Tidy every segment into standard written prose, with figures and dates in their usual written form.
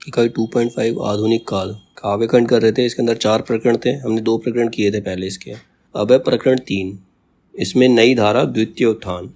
इकाई 2.5 आधुनिक काल काव्यखंड कर रहे थे। इसके अंदर 4 प्रकरण थे, हमने 2 प्रकरण किए थे पहले इसके। अब है प्रकरण 3, इसमें नई धारा द्वितीय उत्थान।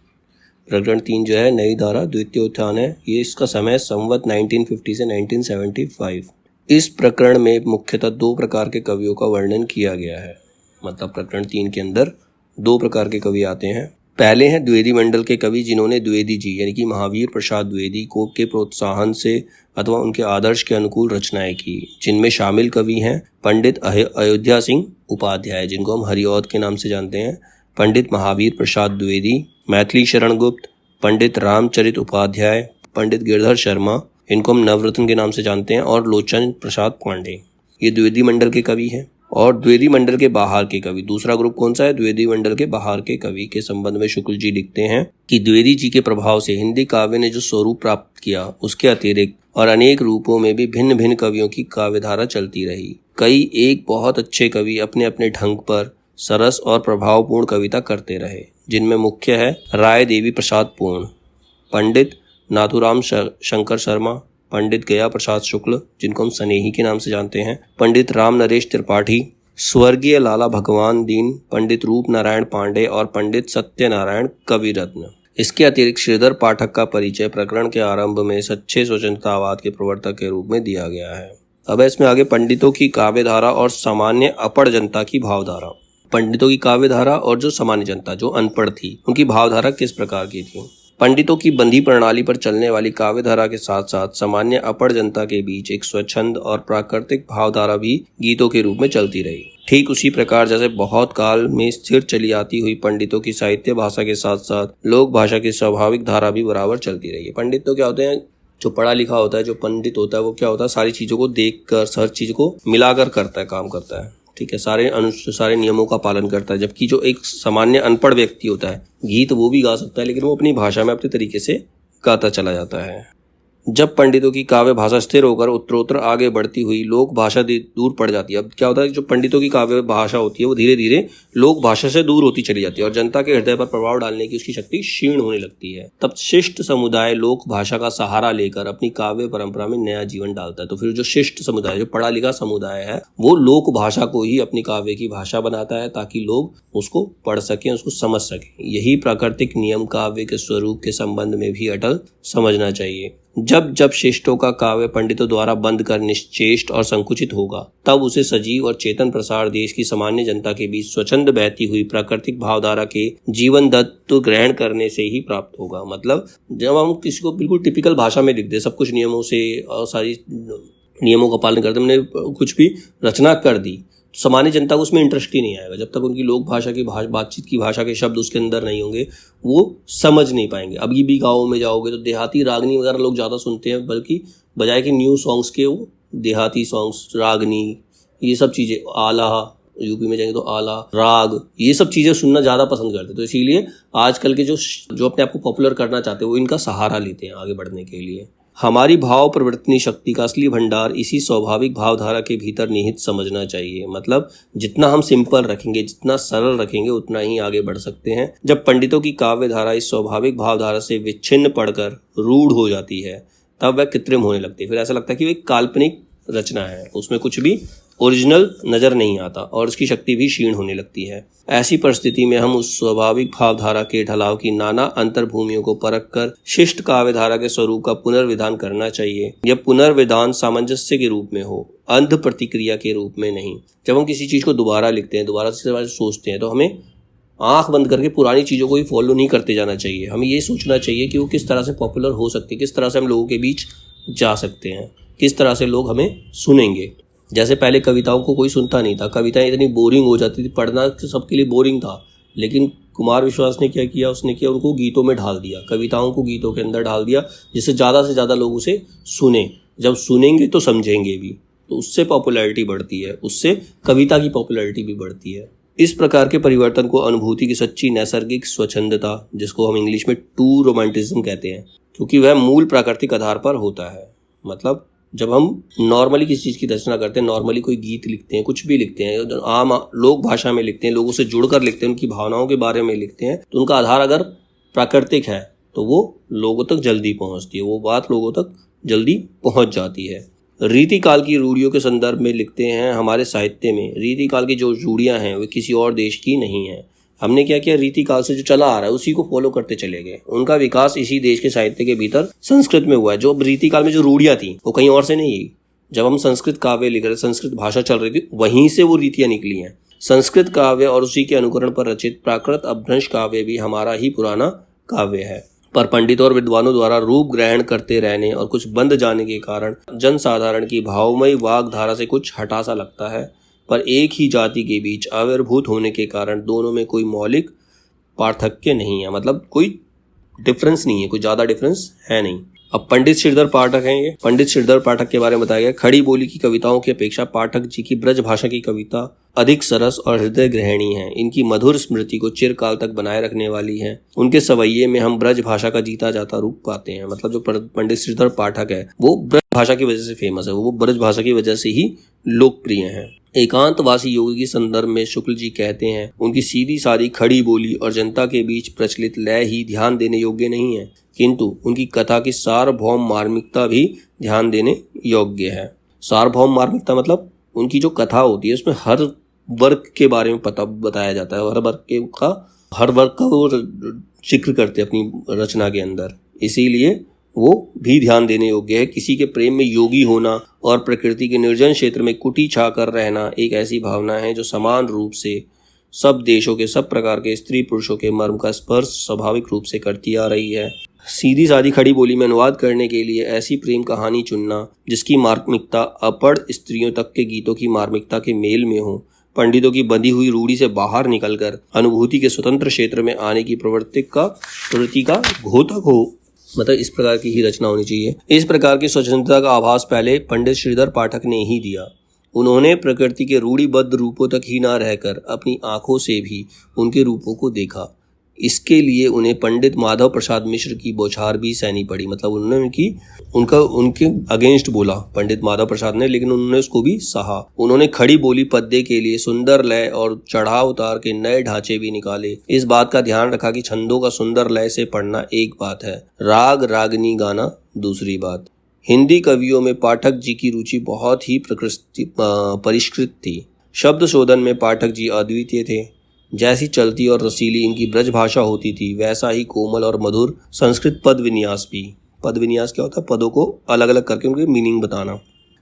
प्रकरण 3 जो है नई धारा द्वितीय उत्थान है। ये इसका समय संवत 1950 से 1975। इस प्रकरण में मुख्यतः 2 प्रकार के कवियों का वर्णन किया गया है। मतलब प्रकरण 3 के अंदर 2 प्रकार के कवि आते हैं। पहले हैं द्विवेदी मंडल के कवि, जिन्होंने द्विवेदी जी यानी कि महावीर प्रसाद द्विवेदी को के प्रोत्साहन से अथवा उनके आदर्श के अनुकूल रचनाएं की, जिनमें शामिल कवि हैं पंडित अयोध्या सिंह उपाध्याय, जिनको हम हरिऔध के नाम से जानते हैं, पंडित महावीर प्रसाद द्विवेदी, मैथिली शरण गुप्त, पंडित रामचरित उपाध्याय, पंडित गिरधर शर्मा, इनको हम नवरत्न के नाम से जानते हैं, और लोचन प्रसाद पांडे। ये द्विवेदी मंडल के कवि हैं। और द्विवेदी मंडल के बाहर के कवि, दूसरा ग्रुप कौन सा है? द्विवेदी मंडल के बाहर के कवि के संबंध में शुक्ल जी लिखते हैं कि द्विवेदी जी के प्रभाव से हिंदी काव्य ने जो स्वरूप प्राप्त किया, उसके अतिरिक्त और अनेक रूपों में भी भिन्न भिन्न कवियों की काव्यधारा चलती रही। कई एक बहुत अच्छे कवि अपने अपने ढंग पर सरस और प्रभावपूर्ण कविता करते रहे, जिनमें मुख्य है राय देवी प्रसाद पूर्ण, पंडित नाथुराम शंकर शर्मा, पंडित गया प्रसाद शुक्ल, जिनको हम स्नेही के नाम से जानते हैं, पंडित राम नरेश त्रिपाठी, स्वर्गीय लाला भगवान दीन, पंडित रूप नारायण पांडे और पंडित सत्यनारायण कविरत्न। इसके अतिरिक्त श्रीधर पाठक का परिचय प्रकरण के आरंभ में सच्चे स्वतंत्रतावाद के प्रवर्तक के रूप में दिया गया है। अब इसमें आगे पंडितों की काव्यधारा और सामान्य अपढ़ जनता की भावधारा। पंडितों की काव्यधारा और जो सामान्य जनता जो अनपढ़ थी, उनकी भावधारा किस प्रकार की थी? पंडितों की बंधी प्रणाली पर चलने वाली काव्यधारा के साथ साथ सामान्य अपढ़ जनता के बीच एक स्वच्छंद और प्राकृतिक भावधारा भी गीतों के रूप में चलती रही। ठीक उसी प्रकार जैसे बहुत काल में स्थिर चली आती हुई पंडितों की साहित्य भाषा के साथ साथ लोक भाषा की स्वाभाविक धारा भी बराबर चलती रही है। पंडित तो क्या होते हैं? जो पढ़ा लिखा होता है, जो पंडित होता है, वो क्या होता है? सारी चीजों को देख कर, हर चीज को मिलाकर करता है, काम करता है। ठीक है, सारे नियमों का पालन करता है। जबकि जो एक सामान्य अनपढ़ व्यक्ति होता है, गीत वो भी गा सकता है, लेकिन वो अपनी भाषा में अपने तरीके से गाता चला जाता है। जब पंडितों की काव्य भाषा स्थिर होकर उत्तरोत्तर आगे बढ़ती हुई लोक भाषा दूर पड़ जाती है। अब क्या होता है? जो पंडितों की काव्य भाषा होती है वो धीरे धीरे लोक भाषा से दूर होती चली जाती है और जनता के हृदय पर प्रभाव डालने की उसकी शक्ति क्षीण होने लगती है। तब शिष्ट समुदाय लोक भाषा का सहारा लेकर अपनी काव्य परंपरा में नया जीवन डालता है। तो फिर जो शिष्ट समुदाय, जो पढ़ा लिखा समुदाय है, वो लोक भाषा को ही अपनी काव्य की भाषा बनाता है ताकि लोग उसको पढ़ सकें, उसको समझ सकें। यही प्राकृतिक नियम काव्य के स्वरूप के संबंध में भी अटल समझना चाहिए। जब जब शिष्टों का काव्य पंडितों द्वारा बंद कर निश्चेष्ट और संकुचित होगा, तब उसे सजीव और चेतन प्रसार देश की सामान्य जनता के बीच स्वच्छंद बहती हुई प्राकृतिक भावधारा के जीवन दत्त ग्रहण करने से ही प्राप्त होगा। मतलब जब हम किसी को बिल्कुल टिपिकल भाषा में लिख दे, सब कुछ नियमों से और सारी नियमों का पालन करते, हमने कुछ भी रचना कर दी, सामान्य जनता को उसमें इंटरेस्ट ही नहीं आएगा। जब तक उनकी लोक भाषा की बातचीत की भाषा के शब्द उसके अंदर नहीं होंगे, वो समझ नहीं पाएंगे। अभी भी गाँव में जाओगे तो देहाती रागनी वगैरह लोग ज़्यादा सुनते हैं, बल्कि बजाय कि न्यू सॉन्ग्स के वो देहाती सॉन्ग्स, रागनी, ये सब चीज़ें, आला, यूपी में जाएंगे तो आला, राग, ये सब चीज़ें सुनना ज़्यादा पसंद करते हैं। तो इसीलिए आजकल के जो अपने आप को पॉपुलर करना चाहते हैं, वो इनका सहारा लेते हैं आगे बढ़ने के लिए। हमारी भाव परिवर्तनी शक्ति का असली भंडार इसी स्वाभाविक भावधारा के भीतर निहित समझना चाहिए। मतलब जितना हम सिंपल रखेंगे, जितना सरल रखेंगे, उतना ही आगे बढ़ सकते हैं। जब पंडितों की काव्य धारा इस स्वाभाविक भावधारा से विच्छिन्न पड़कर रूढ़ हो जाती है, तब वह कृत्रिम होने लगती है। फिर ऐसा लगता है कि वो एक काल्पनिक रचना है, उसमें कुछ भी ओरिजिनल नजर नहीं आता और उसकी शक्ति भी क्षीण होने लगती है। ऐसी परिस्थिति में हम उस स्वाभाविक भावधारा के ढलाव की नाना अंतर्भूमियों को परखकर शिष्ट काव्यधारा के स्वरूप का पुनर्विधान करना चाहिए। यह पुनर्विधान सामंजस्य के रूप में हो, अंध प्रतिक्रिया के रूप में नहीं। जब हम किसी चीज को दोबारा लिखते हैं, दोबारा से सोचते हैं, तो हमें आंख बंद करके पुरानी चीजों को ही फॉलो नहीं करते जाना चाहिए। हमें ये सोचना चाहिए कि वो किस तरह से पॉपुलर हो सकती है, किस तरह से हम लोगों के बीच जा सकते हैं, किस तरह से लोग हमें सुनेंगे। जैसे पहले कविताओं को कोई सुनता नहीं था, कविताएं इतनी बोरिंग हो जाती थी, पढ़ना सबके लिए बोरिंग था, लेकिन कुमार विश्वास ने क्या किया? उसने किया, उनको गीतों में ढाल दिया, कविताओं को गीतों के अंदर ढाल दिया, जिससे ज़्यादा से ज़्यादा लोग उसे सुने। जब सुनेंगे तो समझेंगे भी, तो उससे पॉपुलैरिटी बढ़ती है, उससे कविता की पॉपुलैरिटी भी बढ़ती है। इस प्रकार के परिवर्तन को अनुभूति की सच्ची नैसर्गिक स्वच्छंदता, जिसको हम इंग्लिश में ट्रू रोमांटिज्म कहते हैं, क्योंकि वह मूल प्राकृतिक आधार पर होता है। मतलब जब हम नॉर्मली किसी चीज़ की रचना करते हैं, नॉर्मली कोई गीत लिखते हैं, कुछ भी लिखते हैं, आम लोक भाषा में लिखते हैं, लोगों से जुड़कर लिखते हैं, उनकी भावनाओं के बारे में लिखते हैं, तो उनका आधार अगर प्राकृतिक है तो वो लोगों तक जल्दी पहुंचती है, वो बात लोगों तक जल्दी पहुंच जाती है। रीतिकाल की रूढ़ियों के संदर्भ में लिखते हैं, हमारे साहित्य में रीतिकाल की जो रूढ़ियाँ हैं वे किसी और देश की नहीं हैं। हमने क्या किया, रीतिकाल से जो चला आ रहा है उसी को फॉलो करते चले गए। उनका विकास इसी देश के साहित्य के भीतर संस्कृत में हुआ है। जो रीतिकाल में जो रूढ़ियाँ थी वो कहीं और से नहीं है। जब हम संस्कृत काव्य लिख रहे, संस्कृत भाषा चल रही थी, वहीं से वो रीतियाँ निकली हैं। संस्कृत काव्य और उसी के अनुकरण पर रचित प्राकृत अपभ्रंश काव्य भी हमारा ही पुराना काव्य है, पर पंडितों और विद्वानों द्वारा रूप ग्रहण करते रहने और कुछ बंद जाने के कारण जन साधारण की भावमयी वाग धारा से कुछ हटा सा लगता है। पर एक ही जाति के बीच आविर्भूत होने के कारण दोनों में कोई मौलिक पार्थक्य नहीं है, मतलब कोई डिफरेंस नहीं है, कोई ज़्यादा डिफरेंस है नहीं। अब पंडित श्रीधर पाठक हैं ये। पंडित श्रीधर पाठक के बारे में बताया गया, खड़ी बोली की कविताओं की अपेक्षा पाठक जी की ब्रज भाषा की कविता अधिक सरस और हृदय ग्रहणी है। इनकी मधुर स्मृति को चिरकाल तक बनाए रखने वाली है। उनके सवैये में हम ब्रज भाषा का जीता जाता रूप पाते हैं। मतलब जो पंडित श्रीधर पाठक है वो ब्रज भाषा की वजह से फेमस है, वो ब्रज भाषा की वजह से ही लोकप्रिय है। एकांतवासी योगी के संदर्भ में शुक्ल जी कहते हैं, उनकी सीधी सादी खड़ी बोली और जनता के बीच प्रचलित लय ही ध्यान देने योग्य नहीं है, किंतु उनकी कथा की सार्वभौम मार्मिकता भी ध्यान देने योग्य है। सार्वभौम मार्मिकता मतलब उनकी जो कथा होती है उसमें हर वर्ग के बारे में बताया जाता है, हर वर्ग का वो जिक्र करते हैं अपनी रचना के अंदर, इसीलिए वो भी ध्यान देने योग्य है। किसी के प्रेम में योगी होना और प्रकृति के निर्जन क्षेत्र में कुटी छा कर रहना एक ऐसी भावना है जो समान रूप से सब देशों के सब प्रकार के स्त्री पुरुषों के मर्म का स्पर्श स्वाभाविक रूप से करती आ रही है। सीधी सादी खड़ी बोली में अनुवाद करने के लिए ऐसी प्रेम कहानी चुनना जिसकी मार्मिकता अपढ़ स्त्रियों तक के गीतों की मार्मिकता के मेल में हो, पंडितों की बंधी हुई रूढ़ी से बाहर निकलकर अनुभूति के स्वतंत्र क्षेत्र में आने की प्रवृत्ति का घोतक हो, मतलब इस प्रकार की ही रचना होनी चाहिए। इस प्रकार की स्वतंत्रता का आभास पहले पंडित श्रीधर पाठक ने ही दिया। उन्होंने प्रकृति के रूढ़िबद्ध रूपों तक ही न रहकर अपनी आंखों से भी उनके रूपों को देखा। इसके लिए उन्हें पंडित माधव प्रसाद मिश्र की बौछार भी सहनी पड़ी। मतलब उन्होंने उनके अगेंस्ट बोला पंडित माधव प्रसाद ने, लेकिन उन्होंने उसको भी सहा। उन्होंने खड़ी बोली पद्य के लिए सुंदर लय और चढ़ाव उतार के नए ढांचे भी निकाले। इस बात का ध्यान रखा कि छंदों का सुंदर लय से पढ़ना एक बात है, राग रागनी गाना दूसरी बात। हिंदी कवियों में पाठक जी की रुचि बहुत ही परिष्कृत थी। शब्द शोधन में पाठक जी अद्वितीय थे। जैसी चलती और रसीली इनकी ब्रज भाषा होती थी, वैसा ही कोमल और मधुर संस्कृत पद विन्यास भी। पद विन्यास क्या होता है? पदों को अलग अलग करके उनके मीनिंग बताना।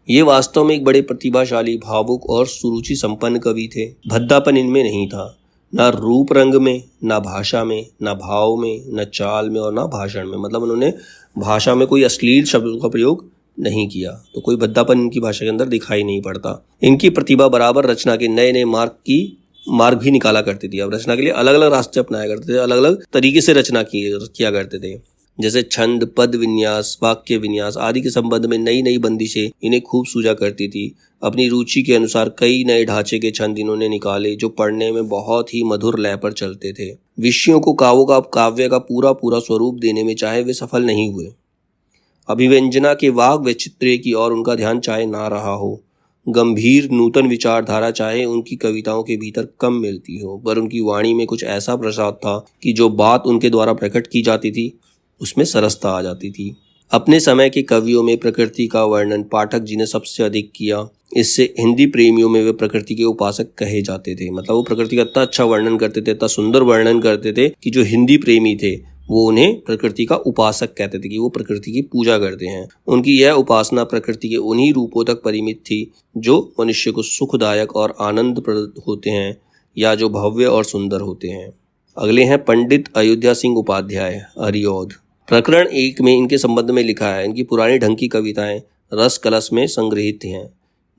ये वास्तव में एक बड़े प्रतिभाशाली, भावुक और सुरुचि संपन्न कवि थे। भद्दापन इनमें नहीं था, न रूप रंग में, न भाषा में, न भाव में, न चाल में और न भाषण में। मतलब उन्होंने भाषा में कोई अश्लील शब्दों का प्रयोग नहीं किया, तो कोई भद्दापन इनकी भाषा के अंदर दिखाई नहीं पड़ता। इनकी प्रतिभा बराबर रचना के नए नए मार्ग भी निकाला करती थी। अब रचना के लिए अलग अलग रास्ते अपनाया करते थे, अलग अलग तरीके से रचना किया करते थे। जैसे छंद, पद विन्यास, वाक्य विन्यास आदि के संबंध में नई नई बंदिशें इन्हें खूब सूझा करती थी। अपनी रुचि के अनुसार कई नए ढांचे के छंद इन्होंने निकाले जो पढ़ने में बहुत ही मधुर लय पर चलते थे। विषयों को काव्य का पूरा स्वरूप देने में चाहे वे सफल नहीं हुए। अभिव्यंजना के वाग वैचित्र्य की ओर उनका ध्यान चाहे ना रहा हो, गंभीर नूतन विचारधारा चाहे उनकी कविताओं के भीतर कम मिलती हो, पर उनकी वाणी में कुछ ऐसा प्रसाद था कि जो बात उनके द्वारा प्रकट की जाती थी उसमें सरसता आ जाती थी। अपने समय के कवियों में प्रकृति का वर्णन पाठक जी ने सबसे अधिक किया। इससे हिंदी प्रेमियों में वे प्रकृति के उपासक कहे जाते थे। मतलब वो प्रकृति का इतना अच्छा वर्णन करते थे, इतना सुंदर वर्णन करते थे कि जो हिंदी प्रेमी थे वो उन्हें प्रकृति का उपासक कहते थे, कि वो प्रकृति की पूजा करते हैं। उनकी यह उपासना प्रकृति के उन्हीं रूपों तक परिमित थी जो मनुष्य को सुखदायक और आनंदप्रद होते हैं या जो भव्य और सुंदर होते हैं। अगले हैं पंडित अयोध्या सिंह उपाध्याय, हरिऔध। प्रकरण 1 में इनके संबंध में लिखा है, इनकी पुरानी ढंग की कविताएं रस कलश में संग्रहित हैं,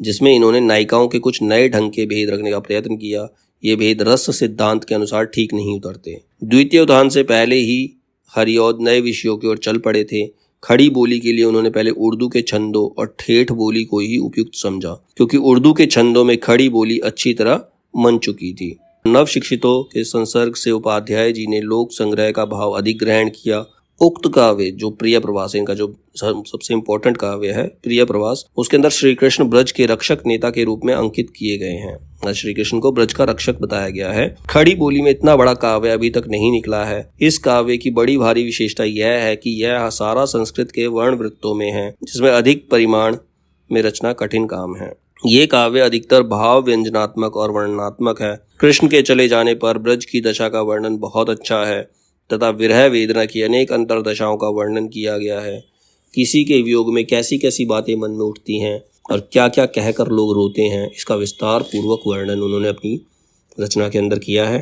जिसमें इन्होंने नायिकाओं के कुछ नए ढंग के भेद रखने का प्रयत्न किया। ये भेद रस सिद्धांत के अनुसार ठीक नहीं उतरते। द्वितीय उदाहरण से पहले ही हरिऔध नए विषयों की ओर चल पड़े थे। खड़ी बोली के लिए उन्होंने पहले उर्दू के छंदों और ठेठ बोली को ही उपयुक्त समझा, क्योंकि उर्दू के छंदों में खड़ी बोली अच्छी तरह मन चुकी थी। नव शिक्षितों के संसर्ग से उपाध्याय जी ने लोक संग्रह का भाव अधिक ग्रहण किया। उक्त काव्य जो प्रिय प्रवास है, इनका जो सबसे इम्पोर्टेंट काव्य है प्रिय प्रवास, उसके अंदर श्री कृष्ण ब्रज के रक्षक नेता के रूप में अंकित किए गए हैं। श्री कृष्ण को ब्रज का रक्षक बताया गया है। खड़ी बोली में इतना बड़ा काव्य अभी तक नहीं निकला है। इस काव्य की बड़ी भारी विशेषता यह है कि यह सारा संस्कृत के वर्ण वृत्तों में है, जिसमें अधिक परिमाण में रचना कठिन काम है। ये काव्य अधिकतर भाव व्यंजनात्मक और वर्णनात्मक है। कृष्ण के चले जाने पर ब्रज की दशा का वर्णन बहुत अच्छा है तथा विरह वेदना की अनेक अंतरदशाओं का वर्णन किया गया है। किसी के वियोग में कैसी कैसी बातें मन में उठती हैं और क्या क्या कहकर लोग रोते हैं, इसका विस्तार पूर्वक वर्णन उन्होंने अपनी रचना के अंदर किया है।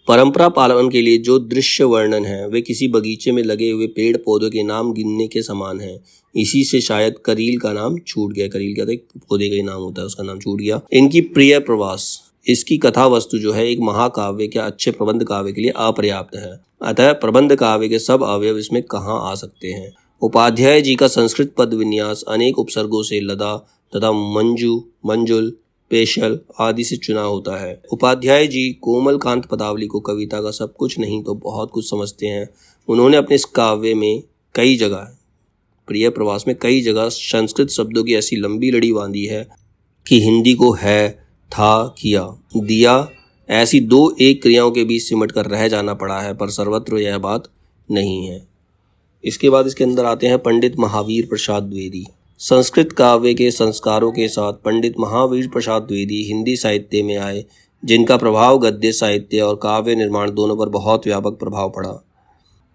परंपरा पालन के लिए जो दृश्य वर्णन है वे किसी बगीचे में लगे हुए पेड़ पौधों के नाम गिनने के समान है। इसी से शायद करील का नाम छूट गया। करील क्या था, एक पौधे का ही नाम होता है, उसका नाम छूट गया। इनकी प्रिय प्रवास, इसकी कथा वस्तु जो है एक महाकाव्य के अच्छे प्रबंध काव्य के लिए अपर्याप्त है। अतः प्रबंध काव्य के सब अवयव इसमें कहाँ आ सकते हैं। उपाध्याय जी का संस्कृत पद विन्यास अनेक उपसर्गों से लदा तथा मंजू, मंजुल, पेशल आदि से चुना होता है। उपाध्याय जी कोमल कांत पदावली को कविता का सब कुछ नहीं तो बहुत कुछ समझते हैं। उन्होंने अपने इस काव्य में कई जगह, प्रिय प्रवास में कई जगह संस्कृत शब्दों की ऐसी लंबी लड़ी बांधी है कि हिंदी को है, था, किया, दिया ऐसी दो एक क्रियाओं के बीच सिमट कर रह जाना पड़ा है, पर सर्वत्र यह बात नहीं है। इसके बाद इसके अंदर आते हैं पंडित महावीर प्रसाद द्विवेदी। संस्कृत काव्य के संस्कारों के साथ पंडित महावीर प्रसाद द्विवेदी हिंदी साहित्य में आए, जिनका प्रभाव गद्य साहित्य और काव्य निर्माण दोनों पर बहुत व्यापक प्रभाव पड़ा।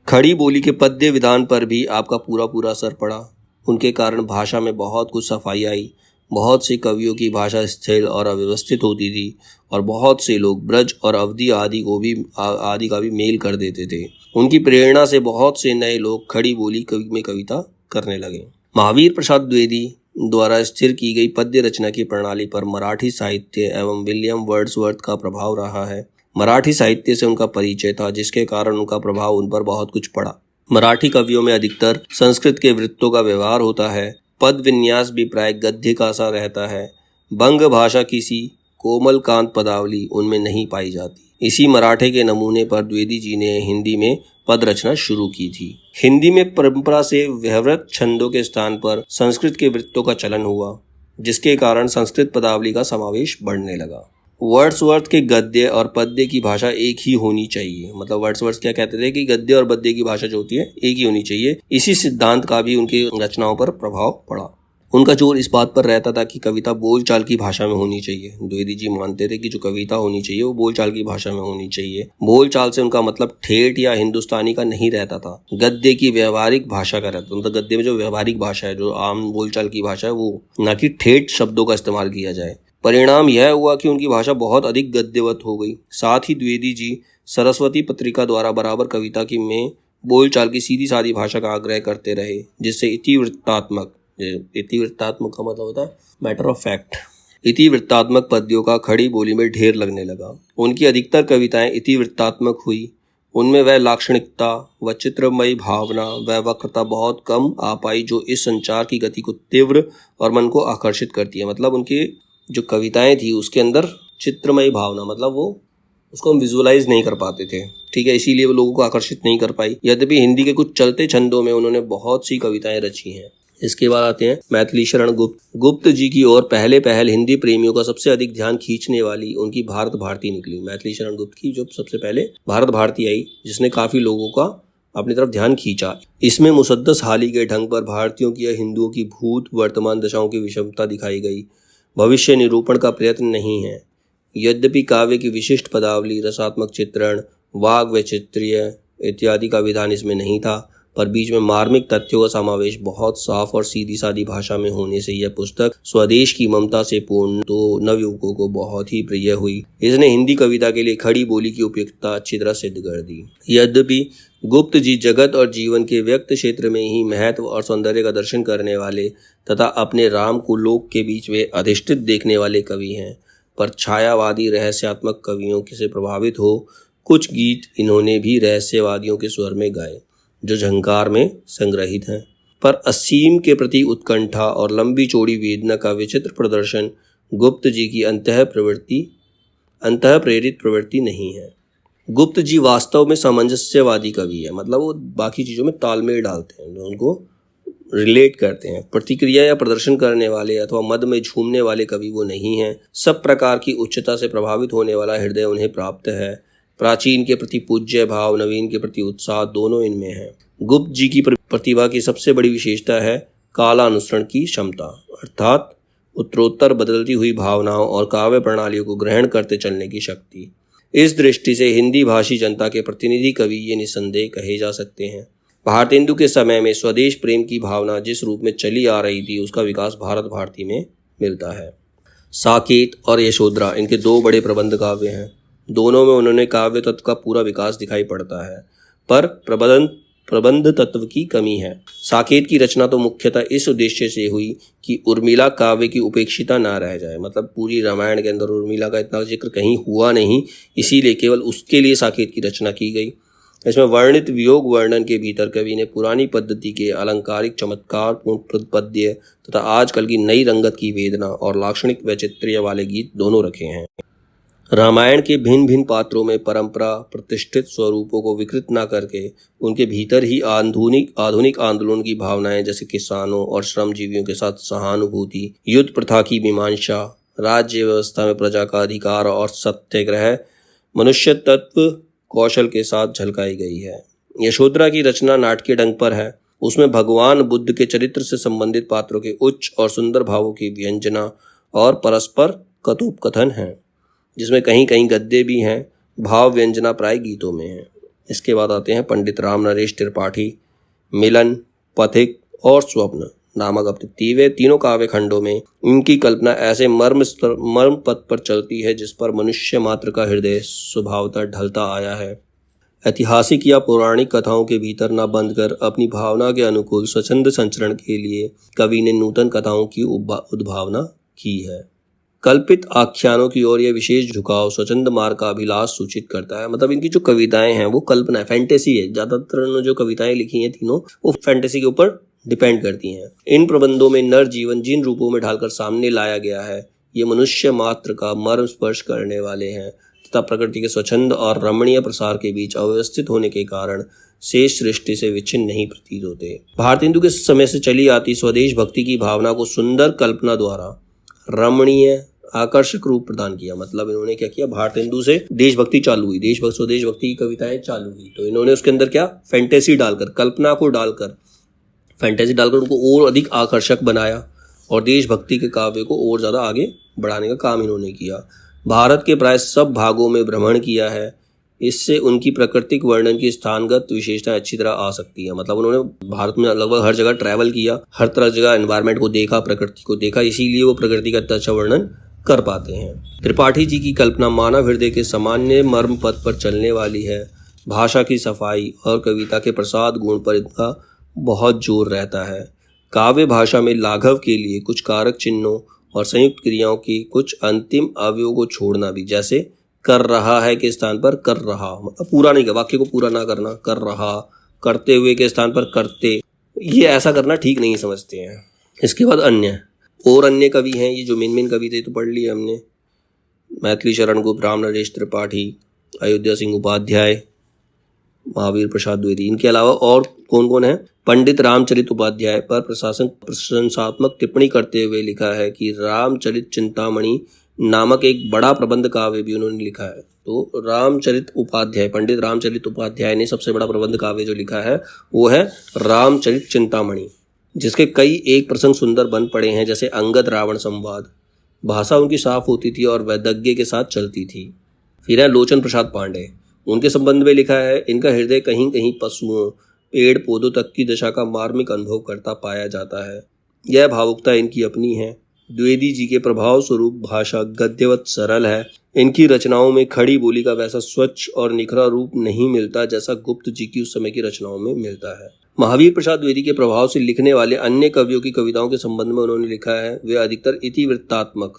खड़ी बोली के पद्य विधान पर भी आपका पूरा असर पड़ा। उनके कारण भाषा में बहुत कुछ सफाई आई। बहुत से कवियों की भाषा स्थिर और अव्यवस्थित होती थी और बहुत से लोग ब्रज और अवधि आदि का भी मेल कर देते थे। उनकी प्रेरणा से बहुत से नए लोग खड़ी बोली में कविता करने लगे। महावीर प्रसाद द्विवेदी द्वारा स्थिर की गई पद्य रचना की प्रणाली पर मराठी साहित्य एवं विलियम वर्ड्सवर्थ का प्रभाव रहा है। मराठी साहित्य से उनका परिचय था, जिसके कारण उनका प्रभाव उन पर बहुत कुछ पड़ा। मराठी कवियों में अधिकतर संस्कृत के वृत्तों का व्यवहार होता है। पद विन्यास भी प्राय गद्य का सा रहता है। बंग भाषा किसी कोमल कांत पदावली उनमें नहीं पाई जाती। इसी मराठे के नमूने पर द्विवेदी जी ने हिंदी में पद रचना शुरू की थी। हिंदी में परंपरा से व्यवहृत छंदों के स्थान पर संस्कृत के वृत्तों का चलन हुआ, जिसके कारण संस्कृत पदावली का समावेश बढ़ने लगा। वर्ड्सवर्थ के गद्य और पद्य की भाषा एक ही होनी चाहिए। मतलब वर्ड्सवर्थ क्या कहते थे कि गद्य और पद्य की भाषा जो होती है एक ही होनी चाहिए। इसी सिद्धांत का भी उनकी रचनाओं पर प्रभाव पड़ा। उनका जोर इस बात पर रहता था कि कविता बोलचाल की भाषा में होनी चाहिए। द्विवेदी जी मानते थे कि जो कविता होनी चाहिए वो बोलचाल की भाषा में होनी चाहिए। बोलचाल से उनका मतलब ठेठ या हिंदुस्तानी का नहीं रहता था, गद्य की व्यवहारिक भाषा का रहता। मतलब गद्य में जो व्यवहारिक भाषा है, जो आम बोलचाल की भाषा है, वो न कि ठेठ शब्दों का इस्तेमाल किया जाए। परिणाम यह हुआ कि उनकी भाषा बहुत अधिक गद्यवत हो गई। साथ ही द्विवेदी जी सरस्वती पत्रिका द्वारा बराबर कविता की में बोलचाल की सीधी सादी भाषा का आग्रह करते रहे, जिससे इतिवृत्तात्मक का मतलब होता है मैटर ऑफ फैक्ट, इतिवृत्तात्मक पद्यों का खड़ी बोली में ढेर लगने लगा। उनकी अधिकतर कविताएं इतिवृत्तात्मक हुई। उनमें वह लाक्षणिकता व चित्रमयी भावना व वक्रता बहुत कम आ पाई जो इस संचार की गति को तीव्र और मन को आकर्षित करती है। मतलब उनकी जो कविताएं थी उसके अंदर चित्रमयी भावना, मतलब वो उसको हम विजुअलाइज नहीं कर पाते थे, ठीक है, इसीलिए वो लोगों को आकर्षित नहीं कर पाई। यद्यपि हिंदी के कुछ चलते छंदों में उन्होंने बहुत सी कविताएं रची हैं। इसके बाद आते हैं मैथिली शरण गुप्त जी की ओर पहल हिंदी प्रेमियों का सबसे अधिक ध्यान खींचने वाली उनकी भारत भारती निकली। मैथिली शरण गुप्त की जो सबसे पहले भारत भारती आई, जिसने काफी लोगों का अपनी तरफ ध्यान खींचा। इसमें मुसद्दस हाली के ढंग पर भारतीयों की या हिंदुओं की भूत वर्तमान दशाओं की विषमता दिखाई गई। भविष्य निरूपण का प्रयत्न नहीं है। यद्यपि काव्य की विशिष्ट पदावली, रसात्मक चित्रण, वाग वैचित्र्य इत्यादि का विधान इसमें नहीं था, पर बीच में मार्मिक तथ्यों का समावेश बहुत साफ और सीधी सादी भाषा में होने से यह पुस्तक स्वदेश की ममता से पूर्ण तो नवयुवकों को बहुत ही प्रिय हुई। इसने हिंदी कविता के लिए खड़ी बोली की उपयुक्तता अच्छी तरह सिद्ध कर दी। यद्यपि गुप्त जी जगत और जीवन के व्यक्त क्षेत्र में ही महत्व और सौंदर्य का दर्शन करने वाले तथा अपने राम को लोक के बीच में अधिष्ठित देखने वाले कवि हैं, पर छायावादी रहस्यात्मक कवियों से प्रभावित हो कुछ गीत इन्होंने भी रहस्यवादियों के स्वर में गाए, जो झंकार में संग्रहित हैं। पर असीम के प्रति उत्कंठा और लंबी चौड़ी वेदना का विचित्र प्रदर्शन गुप्त जी की अंतः प्रेरित प्रवृत्ति नहीं है। गुप्त जी वास्तव में सामंजस्यवादी कवि है। मतलब वो बाकी चीज़ों में तालमेल डालते हैं, जो उनको रिलेट करते हैं। प्रतिक्रिया या प्रदर्शन करने वाले अथवा मद में झूमने वाले कवि वो नहीं हैं। सब प्रकार की उच्चता से प्रभावित होने वाला हृदय उन्हें प्राप्त है। प्राचीन के प्रति पूज्य भाव, नवीन के प्रति उत्साह दोनों इनमें है। गुप्त जी की प्रतिभा की सबसे बड़ी विशेषता है कालानुसरण की क्षमता, अर्थात उत्तरोत्तर बदलती हुई भावनाओं और काव्य प्रणालियों को ग्रहण करते चलने की शक्ति। इस दृष्टि से हिंदी भाषी जनता के प्रतिनिधि कवि ये निसंदेह कहे जा सकते हैं। भारतेंदु के समय में स्वदेश प्रेम की भावना जिस रूप में चली आ रही थी, उसका विकास भारत भारती में मिलता है। साकेत और यशोधरा इनके दो बड़े प्रबंध काव्य हैं। दोनों में उन्होंने काव्य तत्व का पूरा विकास दिखाई पड़ता है, पर प्रबंध तत्व की कमी है। साकेत की रचना तो मुख्यतः इस उद्देश्य से हुई कि उर्मिला काव्य की उपेक्षिता ना रह जाए, मतलब पूरी रामायण के अंदर उर्मिला का इतना जिक्र कहीं हुआ नहीं, इसीलिए केवल उसके लिए साकेत की रचना की गई। इसमें वर्णित वियोग वर्णन के भीतर कवि ने पुरानी पद्धति के अलंकारिक चमत्कार पूर्ण पद्य तथा आजकल की नई रंगत की वेदना और लाक्षणिक वैचित्र्य वाले गीत दोनों रखे हैं। रामायण के भिन्न भिन्न पात्रों में परंपरा प्रतिष्ठित स्वरूपों को विकृत न करके उनके भीतर ही आधुनिक आंदोलन की भावनाएं, जैसे किसानों और श्रमजीवियों के साथ सहानुभूति, युद्ध प्रथा की मीमांसा, राज्य व्यवस्था में प्रजा का अधिकार और सत्याग्रह, मनुष्य तत्व कौशल के साथ झलकाई गई है। यशोधरा की रचना नाटकीय ढंग पर है। उसमें भगवान बुद्ध के चरित्र से संबंधित पात्रों के उच्च और सुंदर भावों की व्यंजना और परस्पर कथोपकथन है, जिसमें कहीं कहीं गद्य भी हैं। भाव व्यंजना प्राय गीतों में है। इसके बाद आते हैं पंडित राम नरेश त्रिपाठी, मिलन, पथिक और स्वप्न नामक अपने तीनों काव्य खंडों में इनकी कल्पना ऐसे मर्म पथ पर चलती है जिस पर मनुष्य मात्र का हृदय स्वभावतः ढलता आया है। ऐतिहासिक या पौराणिक कथाओं के भीतर न बंध कर अपनी भावना के अनुकूल स्वच्छंद संचरण के लिए कवि ने नूतन कथाओं की उद्भावना की है। कल्पित आख्यानों की ओर यह विशेष झुकाव स्वच्छंद मार्ग का अभिलाष सूचित करता है। मतलब इनकी जो कविताएं हैं वो कल्पना है, फैंटेसी है। ज्यादातर इन्होंने जो कविताएं लिखी हैं तीनों, वो फैंटेसी के ऊपर डिपेंड करती हैं। इन प्रबंधों में नर जीवन जिन रूपों में ढालकर सामने लाया गया है, ये मनुष्य मात्र का मर्म स्पर्श करने वाले हैं तथा प्रकृति के स्वच्छंद और रमणीय प्रसार के बीच अव्यवस्थित होने के कारण शेष सृष्टि से विच्छिन्न नहीं प्रतीत होते। भारतेंदु के समय से चली आती स्वदेश भक्ति की भावना को सुंदर कल्पना द्वारा रमणीय आकर्षक रूप प्रदान किया। मतलब इन्होंने क्या किया, भारतेंदु से देशभक्ति चालू हुई, स्वदेश भक्ति की कविताएं चालू हुई, तो इन्होंने उसके अंदर क्या, फैंटेसी डालकर, कल्पना को डालकर, फैंटेसी डालकर उनको और अधिक आकर्षक बनाया और देशभक्ति के काव्य को और ज़्यादा आगे बढ़ाने का काम इन्होंने किया। भारत के प्राय सब भागों में भ्रमण किया है। इससे उनकी प्राकृतिक वर्णन की स्थानगत विशेषता अच्छी तरह आ सकती है। मतलब उन्होंने भारत में लगभग हर जगह ट्रैवल किया, हर तरह जगह एनवायरनमेंट को देखा, प्रकृति को देखा, इसीलिए वो प्रकृति का अच्छा वर्णन कर पाते हैं। त्रिपाठी जी की कल्पना मानव हृदय के सामान्य मर्म पथ पर चलने वाली है। भाषा की सफाई और कविता के प्रसाद गुण पर इनका बहुत जोर रहता है। काव्य भाषा में लाघव के लिए कुछ कारक चिन्हों और संयुक्त क्रियाओं की कुछ अंतिम अवयवों को छोड़ना भी, जैसे कर रहा है के स्थान पर कर रहा, मतलब पूरा नहीं, वाक्य को पूरा ना करना, कर रहा, करते हुए के स्थान पर करते, ये ऐसा करना ठीक नहीं समझते हैं। इसके बाद अन्य कवि हैं, ये जो मेन कवि थे तो पढ़ लिए हमने, मैथिली शरण गुप्त, राम नरेश त्रिपाठी, अयोध्या सिंह उपाध्याय, महावीर प्रसाद द्विवेदी। इनके अलावा और कौन कौन है, पंडित रामचरित उपाध्याय पर प्रशंसात्मक टिप्पणी करते हुए लिखा है कि रामचरित चिंतामणि नामक एक बड़ा प्रबंध काव्य भी उन्होंने लिखा है। तो पंडित रामचरित उपाध्याय ने सबसे बड़ा प्रबंध काव्य जो लिखा है वो है रामचरित चिंतामणि, जिसके कई एक प्रसंग सुंदर बन पड़े हैं, जैसे अंगद रावण संवाद। भाषा उनकी साफ होती थी और वैदज्ञ के साथ चलती थी। फिर है लोचन प्रसाद पांडे, उनके संबंध में लिखा है, इनका हृदय कहीं कहीं पशुओं, पेड़ पौधों तक की दशा का मार्मिक अनुभव करता पाया जाता है। यह भावुकता इनकी अपनी है। द्विवेदी जी के प्रभाव स्वरूप भाषा गद्यवत सरल है। इनकी रचनाओं में खड़ी बोली का वैसा स्वच्छ और निखरा रूप नहीं मिलता जैसा गुप्त जी की उस समय की रचनाओं में मिलता है। महावीर प्रसाद द्विवेदी के प्रभाव से लिखने वाले अन्य कवियों की कविताओं के संबंध में उन्होंने लिखा है, वे अधिकतर इतिवृत्तात्मक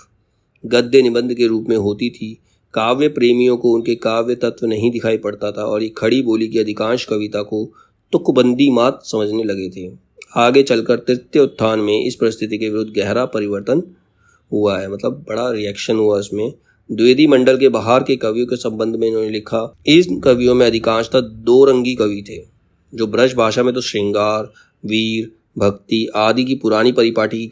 गद्य निबंध के रूप में होती थी। काव्य प्रेमियों को उनके काव्य तत्व नहीं दिखाई पड़ता था और ये खड़ी बोली की अधिकांश कविता को तुकबंदी मात समझने लगे थे। आगे चलकर तृतीय उत्थान में इस परिस्थिति के विरुद्ध गहरा परिवर्तन हुआ है, मतलब बड़ा रिएक्शन हुआ इसमें। द्विवेदी मंडल के बाहर के कवियों के संबंध में इन्होंने लिखा, इन कवियों में अधिकांशतः दो रंगी कवि थे, जो ब्रज भाषा में तो श्रृंगार, वीर, भक्ति आदि की पुरानी परिपाटी की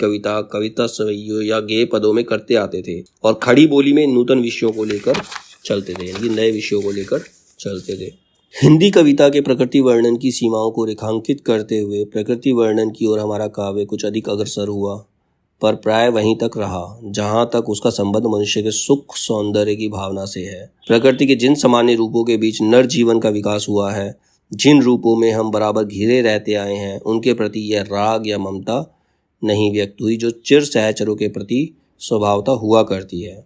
कविता सवैयों या गेय पदों में करते आते थे, और खड़ी बोली में नूतन विषयों को लेकर चलते थे, यानी नए विषयों को लेकर चलते थे। हिंदी कविता के प्रकृति वर्णन की सीमाओं को रेखांकित करते हुए प्रकृति वर्णन की ओर हमारा काव्य कुछ अधिक अग्रसर हुआ, पर प्राय वहीं तक रहा जहां तक उसका संबंध मनुष्य के सुख सौंदर्य की भावना से है। प्रकृति के जिन सामान्य रूपों के बीच नर जीवन का विकास हुआ है, जिन रूपों में हम बराबर घिरे रहते आए हैं, उनके प्रति यह राग या ममता नहीं व्यक्त हुई जो चिर सहचरों के प्रति स्वभावतः हुआ करती है।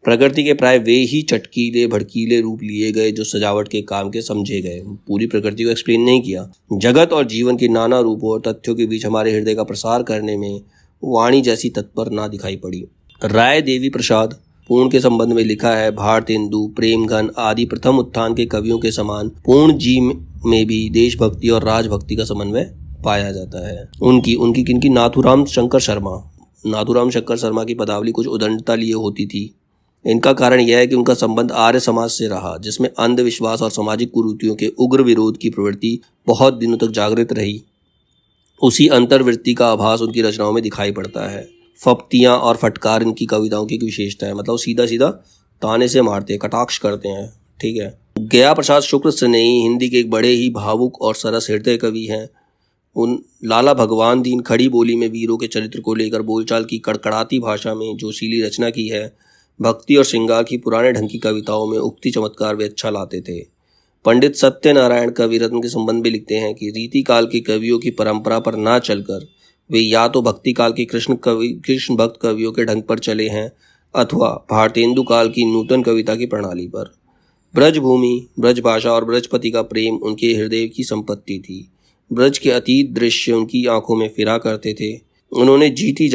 प्रकृति के प्राय वे ही चटकीले भड़कीले रूप लिए गए जो सजावट के काम के समझे गए। पूरी प्रकृति को एक्सप्लेन नहीं किया। जगत और जीवन के नाना रूपों और तथ्यों के बीच हमारे हृदय का प्रसार करने में वाणी जैसी तत्पर ना दिखाई पड़ी। राय देवी प्रसाद पूर्ण के संबंध में लिखा है, भारतेंदु, प्रेमघन आदि प्रथम उत्थान के कवियों के समान पूर्ण जी में भी देशभक्ति और राजभक्ति का समन्वय पाया जाता है। उनकी किनकी नाथुराम शंकर शर्मा की पदावली कुछ उदंडता लिए होती थी। इनका कारण यह है कि उनका संबंध आर्य समाज से रहा, जिसमें अंधविश्वास और सामाजिक कुरीतियों के उग्र विरोध की प्रवृत्ति बहुत दिनों तक जागृत रही। उसी अंतर्वृत्ति का आभास उनकी रचनाओं में दिखाई पड़ता है। फप्तियाँ और फटकार इनकी कविताओं की विशेषता है, मतलब सीधा सीधा ताने से मारते हैं, कटाक्ष करते हैं। ठीक है। गया प्रसाद शुक्ल स्नेही हिंदी के एक बड़े ही भावुक और सरस हृदय कवि हैं। उन लाला भगवान दीन खड़ी बोली में वीरों के चरित्र को लेकर बोलचाल की कड़कड़ाती भाषा में जोशीली रचना की है। भक्ति और श्रृंगार की पुराने ढंग की कविताओं में उक्ति चमत्कार वे अच्छा लाते थे। पंडित सत्यनारायण कविरत्न के संबंध में लिखते हैं कि रीति काल के कवियों की परंपरा पर ना चलकर वे या तो भक्ति काल के कृष्ण भक्त कवियों के ढंग पर चले हैं अथवा भारतेंदु काल की नूतन कविता की प्रणाली पर। ब्रजभूमि, ब्रज भाषा और ब्रजपति का प्रेम उनके हृदय की संपत्ति थी। ब्रज के अतीत दृश्य उनकी आंखों में फिरा करते थे। उन्होंने जीती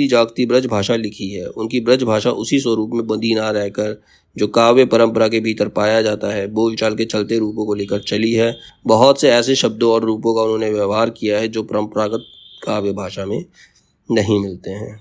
जागती ब्रज भाषा लिखी है। उनकी ब्रज भाषा उसी स्वरूप में बंधी ना रहकर जो काव्य परंपरा के भीतर पाया जाता है, बोलचाल के चलते रूपों को लेकर चली है। बहुत से ऐसे शब्दों और रूपों का उन्होंने व्यवहार किया है जो परंपरागत काव्य भाषा में नहीं मिलते हैं।